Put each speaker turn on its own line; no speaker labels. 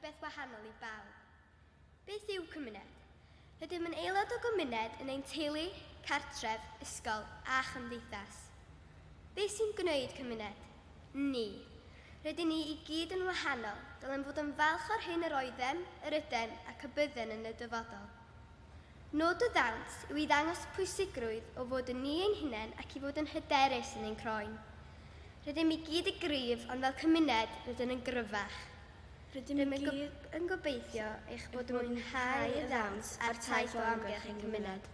beth wahanol i bawb. Beth yw cymuned? Rydym yn aelod o gymuned yn ein teulu, cartref, ysgol a chymdeithas. Beth sy'n gwneud cymuned? Ni. Rydyn ni i gyd yn wahanol, dylen fod yn falch o'r hyn yr oeddem, yr ydem ac y bydden yn y dyfodol. Nod o ddant yw i ddangos pwysigrwydd o fod yn ni ein hunain ac i fod yn hyderus yn ein croen. Rydym i gyd y gryf, ond fel cymuned rydym yn gryfach. Rydym i gyd yn gobeithio eich bod yn mwynhau y ddawns a'r taith o amgylch ein cymuned.